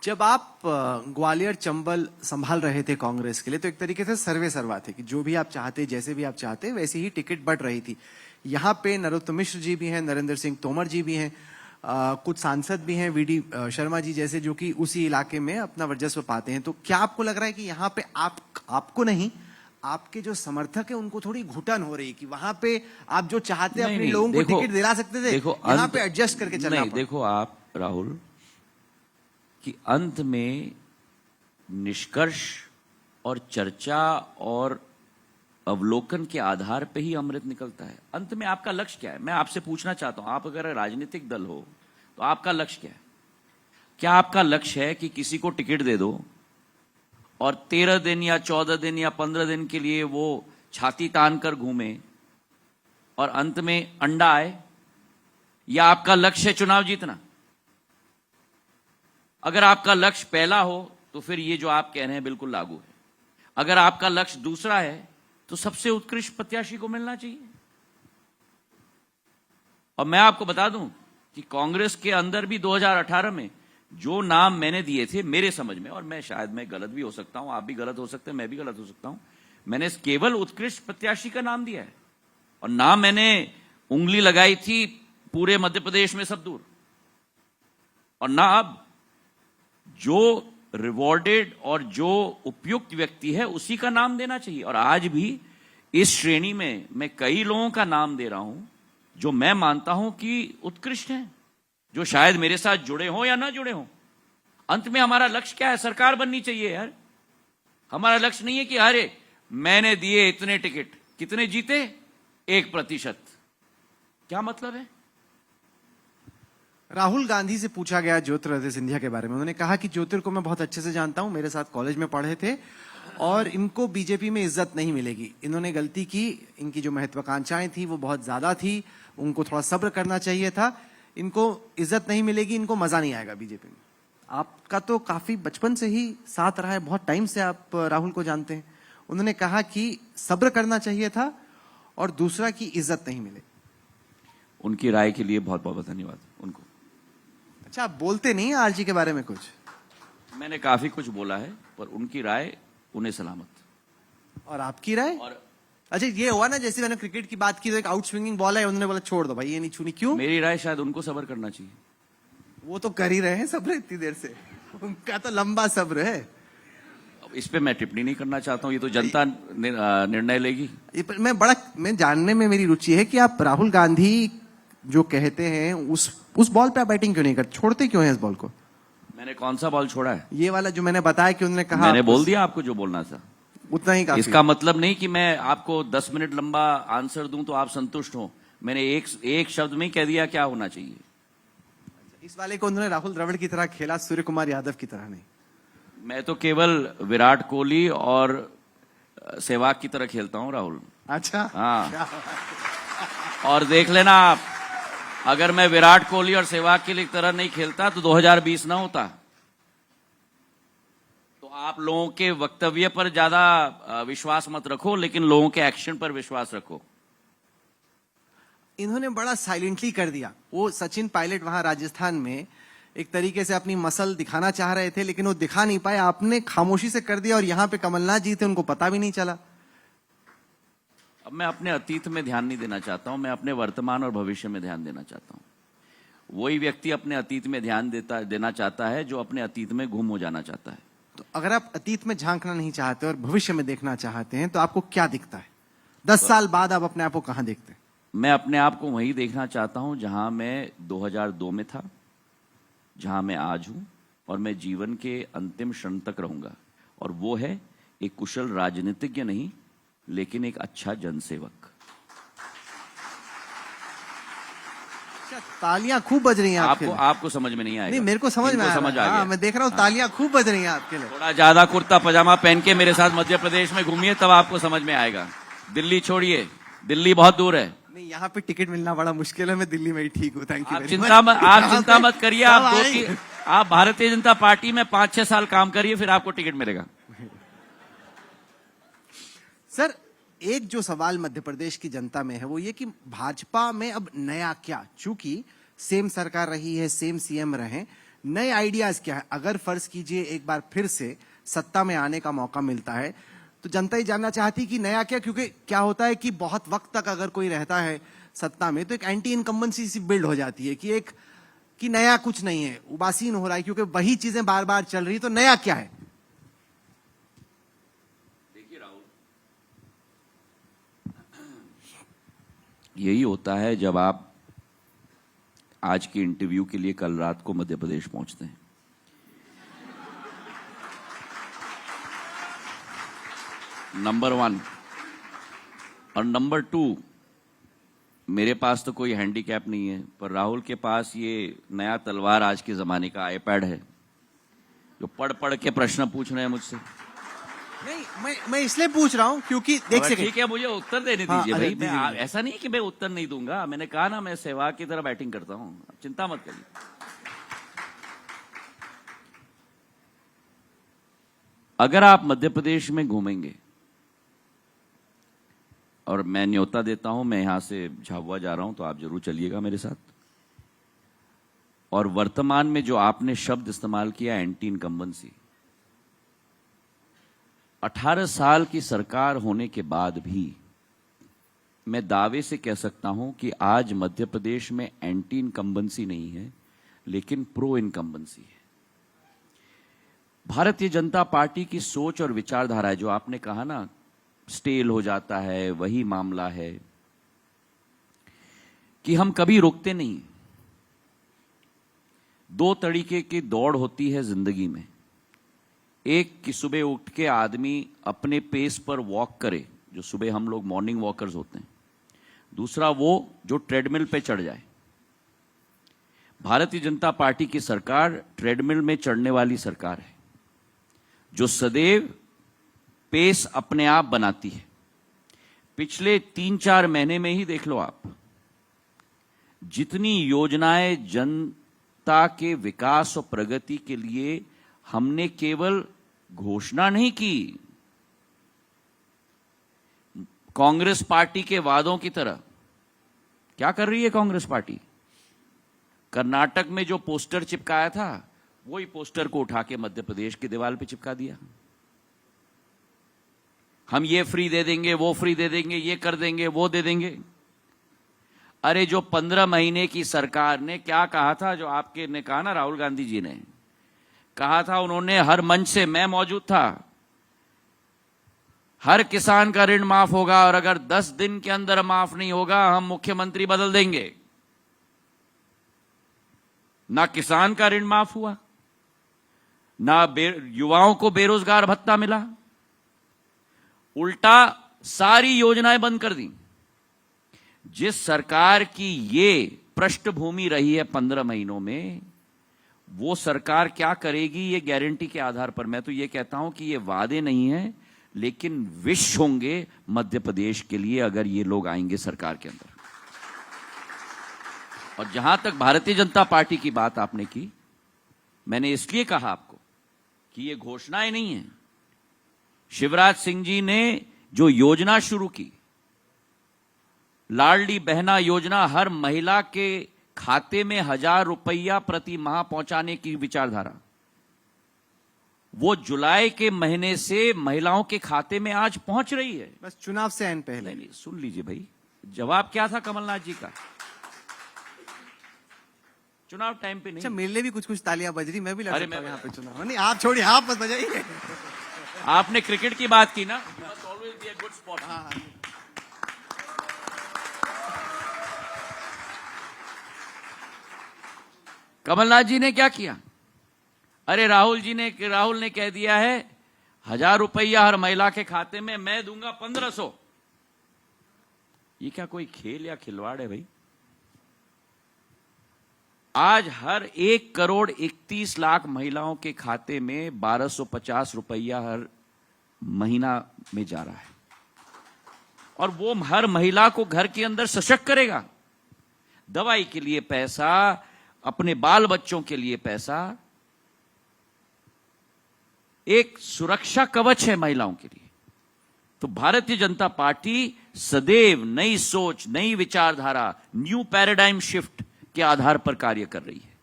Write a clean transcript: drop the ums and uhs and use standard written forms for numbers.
जब आप ग्वालियर चंबल संभाल रहे थे कांग्रेस के लिए तो एक तरीके से सर्वे सर्वा थे कि जो भी आप चाहते, जैसे भी आप चाहते, वैसे ही टिकट बढ़ रही थी। यहाँ पे नरोत्तम मिश्र जी भी हैं, नरेंद्र सिंह तोमर जी भी हैं, कुछ सांसद भी हैं, वीडी शर्मा जी जैसे, जो कि उसी इलाके में अपना वर्चस्व पाते हैं। तो क्या आपको लग रहा है कि यहाँ पे आपको नहीं, आपके जो समर्थक है उनको थोड़ी घुटन हो रही है कि वहां पे आप जो चाहते अपने लोगों को टिकट दिला सकते थे, यहाँ पे एडजस्ट करके चलना पड़ा? देखो आप राहुल, कि अंत में निष्कर्ष और चर्चा और अवलोकन के आधार पे ही अमृत निकलता है। अंत में आपका लक्ष्य क्या है, मैं आपसे पूछना चाहता हूं। आप अगर राजनीतिक दल हो तो आपका लक्ष्य क्या है? क्या आपका लक्ष्य है कि किसी को टिकट दे दो और 13 दिन या 14 दिन या 15 दिन के लिए वो छाती तान कर घूमे और अंत में अंडा आए? या आपका लक्ष्य है चुनाव जीतना? अगर आपका लक्ष्य पहला हो तो फिर ये जो आप कह रहे हैं बिल्कुल लागू है। अगर आपका लक्ष्य दूसरा है तो सबसे उत्कृष्ट प्रत्याशी को मिलना चाहिए। और मैं आपको बता दूं कि कांग्रेस के अंदर भी 2018 में जो नाम मैंने दिए थे, मेरे समझ में, और मैं शायद मैं गलत भी हो सकता हूं, आप भी गलत हो सकते हैं, मैं भी गलत हो सकता हूं, मैंने केवल उत्कृष्ट प्रत्याशी का नाम दिया है। और नाम मैंने उंगली लगाई थी पूरे मध्य प्रदेश में सब दूर। और ना अब जो रिवॉर्डेड और जो उपयुक्त व्यक्ति है उसी का नाम देना चाहिए। और आज भी इस श्रेणी में मैं कई लोगों का नाम दे रहा हूं जो मैं मानता हूं कि उत्कृष्ट हैं, जो शायद मेरे साथ जुड़े हों या ना जुड़े हों। अंत में हमारा लक्ष्य क्या है? सरकार बननी चाहिए यार। हमारा लक्ष्य नहीं है कि अरे मैंने दिए इतने टिकट, कितने जीते? 1%। क्या मतलब है? राहुल गांधी से पूछा गया ज्योतिरादित्य सिंधिया के बारे में। उन्होंने कहा कि ज्योतिर को मैं बहुत अच्छे से जानता हूं, मेरे साथ कॉलेज में पढ़े थे और इनको बीजेपी में इज्जत नहीं मिलेगी। इन्होंने गलती की, इनकी जो महत्वाकांक्षाएं थी वो बहुत ज्यादा थी, उनको थोड़ा सब्र करना चाहिए था। इनको इज्जत नहीं मिलेगी, इनको मजा नहीं आएगा बीजेपी में। आपका तो काफी बचपन से ही साथ रहा है, बहुत टाइम से आप राहुल को जानते हैं। उन्होंने कहा कि सब्र करना चाहिए था और दूसरा की इज्जत नहीं मिले। उनकी राय के लिए बहुत बहुत धन्यवाद उनको। अच्छा, आप बोलते नहीं आरजी के बारे में कुछ? मैंने काफी कुछ बोला है, पर उनकी राय उन्हें सलामत। और आपकी राय? और अच्छा, ये हुआ ना जैसे मैंने क्रिकेट की बात की तो एक आउट स्विंगिंग बॉल है, उन्होंने बोला छोड़ दो भाई, ये नहीं छूनी। क्यों? मेरी राय शायद उनको सब्र करना चाहिए। वो तो कर ही रहे हैं सब्र इतनी देर से, उनका तो लंबा सब्र है। इस पे मैं टिप्पणी नहीं करना चाहता हूं, ये तो जनता निर्णय लेगी। मैं जानने में मेरी रुचि है कि आप राहुल गांधी जो कहते हैं उस बॉल पे आप बैटिंग क्यों नहीं करते, छोड़ते क्यों हैं इस बॉल को? मैंने कौन सा बॉल छोड़ा है? ये वाला जो मैंने बताया कि उन्होंने कहा, मैंने बोल दिया आपको जो बोलना था, उतना ही काफी। इसका मतलब नहीं कि मैं आपको 10 मिनट लंबा आंसर दूं तो आप संतुष्ट हो। मैंने एक शब्द में ही कह दिया क्या होना चाहिए। इस वाले को उन्होंने राहुल द्रविड़ की तरह खेला, सूर्य कुमार यादव की तरह नहीं। मैं तो केवल विराट कोहली और सहवाग की तरह खेलता हूं राहुल। अच्छा, हाँ। और देख लेना आप, अगर मैं विराट कोहली और सहवाग की तरह नहीं खेलता तो 2020 ना होता। तो आप लोगों के वक्तव्य पर ज्यादा विश्वास मत रखो, लेकिन लोगों के एक्शन पर विश्वास रखो। इन्होंने बड़ा साइलेंटली कर दिया। वो सचिन पायलट वहां राजस्थान में एक तरीके से अपनी मसल दिखाना चाह रहे थे, लेकिन वो दिखा नहीं पाए। आपने खामोशी से कर दिया और यहाँ पे कमलनाथ जी थे, उनको पता भी नहीं चला। अब मैं अपने अतीत में ध्यान नहीं देना चाहता हूं, मैं अपने वर्तमान और भविष्य में ध्यान देना चाहता हूं। वही व्यक्ति अपने अतीत में ध्यान देना चाहता है जो अपने अतीत में गुम हो जाना चाहता है। तो अगर आप अतीत में झांकना नहीं चाहते और भविष्य में देखना चाहते हैं तो आपको क्या दिखता है? 10 साल बाद आप अपने आप को कहां देखते हैं? मैं अपने आप को वहीं देखना चाहता हूं जहां मैं 2002 में था, जहां मैं आज हूं, और मैं जीवन के अंतिम क्षण तक रहूंगा। और वो है एक कुशल राजनीतिज्ञ नहीं, लेकिन एक अच्छा जनसेवक। तालियां खूब बज रही हैं आपको समझ में नहीं आएगा? नहीं, मेरे को समझ में आ गया। मैं देख रहा हूं तालियां खूब बज रही हैं आपके लिए। थोड़ा ज्यादा कुर्ता पजामा पहन के मेरे साथ मध्य प्रदेश में घूमिए, तब आपको समझ में आएगा। दिल्ली छोड़िए, दिल्ली बहुत दूर है। नहीं, यहाँ पे टिकट मिलना बड़ा मुश्किल है, मैं दिल्ली में ही ठीक हूँ। Thank you. आप चिंता मत करिए। आप भारतीय जनता पार्टी में 5-6 साल काम करिए, फिर आपको टिकट मिलेगा। सर, एक जो सवाल मध्य प्रदेश की जनता में है वो ये कि भाजपा में अब नया क्या, चूंकि सेम सरकार रही है, सेम सीएम रहे, नए आइडियाज क्या है? अगर फर्ज कीजिए एक बार फिर से सत्ता में आने का मौका मिलता है तो जनता ही जानना चाहती कि नया क्या, क्योंकि क्या होता है कि बहुत वक्त तक अगर कोई रहता है सत्ता में तो एक एंटी इनकम्बेंसी सी बिल्ड हो जाती है कि नया कुछ नहीं है, उबासीन हो रहा है, क्योंकि वही चीजें बार बार चल रही, तो नया क्या है? देखिए राहुल, यही होता है जब आप आज के इंटरव्यू के लिए कल रात को मध्य प्रदेश पहुंचते हैं। नंबर 1 और नंबर 2, मेरे पास तो कोई हैंडीकैप नहीं है, पर राहुल के पास ये नया तलवार आज के जमाने का आईपैड है, जो पढ़ पढ़ के प्रश्न पूछ रहे हैं मुझसे। नहीं, मैं इसलिए पूछ रहा हूं क्योंकि देख सके। ठीक है, मुझे उत्तर देने हाँ, दीजिए भाई। दीजिए। मैं ऐसा नहीं कि मैं उत्तर नहीं दूंगा, मैंने कहा ना, मैं सहवाग की तरह बैटिंग करता हूं, चिंता मत करिए। अगर आप मध्य प्रदेश में घूमेंगे, और मैं न्योता देता हूं, मैं यहां से झाबुआ जा रहा हूं, तो आप जरूर चलिएगा मेरे साथ। और वर्तमान में जो आपने शब्द इस्तेमाल किया, एंटी इनकम्बेंसी, 18 साल की सरकार होने के बाद भी मैं दावे से कह सकता हूं कि आज मध्य प्रदेश में एंटी इनकम्बेंसी नहीं है, लेकिन प्रो इनकम्बेंसी है। भारतीय जनता पार्टी की सोच और विचारधारा है, जो आपने कहा ना, स्टेल हो जाता है, वही मामला है, कि हम कभी रुकते नहीं। 2 तरीके की दौड़ होती है जिंदगी में। एक कि सुबह उठ के आदमी अपने पेस पर वॉक करे, जो सुबह हम लोग मॉर्निंग वॉकर्स होते हैं। दूसरा वो जो ट्रेडमिल पे चढ़ जाए। भारतीय जनता पार्टी की सरकार ट्रेडमिल में चढ़ने वाली सरकार है, जो सदैव पेस अपने आप बनाती है। पिछले 3-4 महीने में ही देख लो आप, जितनी योजनाएं जनता के विकास और प्रगति के लिए हमने केवल घोषणा नहीं की, कांग्रेस पार्टी के वादों की तरह। क्या कर रही है कांग्रेस पार्टी? कर्नाटक में जो पोस्टर चिपकाया था, वही पोस्टर को उठा के मध्य प्रदेश की दीवार पे चिपका दिया। हम ये फ्री दे देंगे, वो फ्री दे देंगे, ये कर देंगे, वो दे देंगे। अरे जो 15 महीने की सरकार ने क्या कहा था, जो आपके ने कहा ना, राहुल गांधी जी ने कहा था, उन्होंने हर मंच से, मैं मौजूद था, हर किसान का ऋण माफ होगा, और अगर 10 दिन के अंदर माफ नहीं होगा, हम मुख्यमंत्री बदल देंगे। ना किसान का ऋण माफ हुआ, ना युवाओं को बेरोजगार भत्ता मिला, उल्टा सारी योजनाएं बंद कर दी। जिस सरकार की ये पृष्ठभूमि रही है 15 महीनों में, वो सरकार क्या करेगी, ये गारंटी के आधार पर मैं तो ये कहता हूं कि ये वादे नहीं है, लेकिन विश होंगे मध्य प्रदेश के लिए, अगर ये लोग आएंगे सरकार के अंदर। और जहां तक भारतीय जनता पार्टी की बात आपने की, मैंने इसलिए कहा आपको कि ये घोषणाएं नहीं है। शिवराज सिंह जी ने जो योजना शुरू की, लाडली बहना योजना, हर महिला के खाते में 1000 रुपया प्रति माह पहुंचाने की विचारधारा, वो जुलाई के महीने से महिलाओं के खाते में आज पहुंच रही है। बस चुनाव से आइन पहले। नहीं, सुन लीजिए भाई, जवाब क्या था कमलनाथ जी का? चुनाव टाइम पे नहीं। अच्छा, मेरे लिए भी कुछ तालियां बज रही, मैं भी लड़ अरे सकता हूं मैं यहाँ पे चुनाव। नहीं, आप छोड़िए, आप बस बजाइए। आपने क्रिकेट की बात की ना, always be a good spot. Kamal Nath ji ने क्या किया? अरे राहुल ने कह दिया है 1000 रुपया हर महिला के खाते में, मैं दूंगा 1500। ये क्या कोई खेल या खिलवाड़ है भाई? आज हर 1,31,00,000 महिलाओं के खाते में 1250 रुपया हर महीना में जा रहा है, और वो हर महिला को घर के अंदर सशक्त करेगा। दवाई के लिए पैसा, अपने बाल बच्चों के लिए पैसा, एक सुरक्षा कवच है महिलाओं के लिए। तो भारतीय जनता पार्टी सदैव नई सोच, नई विचारधारा, न्यू पैराडाइम शिफ्ट के आधार पर कार्य कर रही है।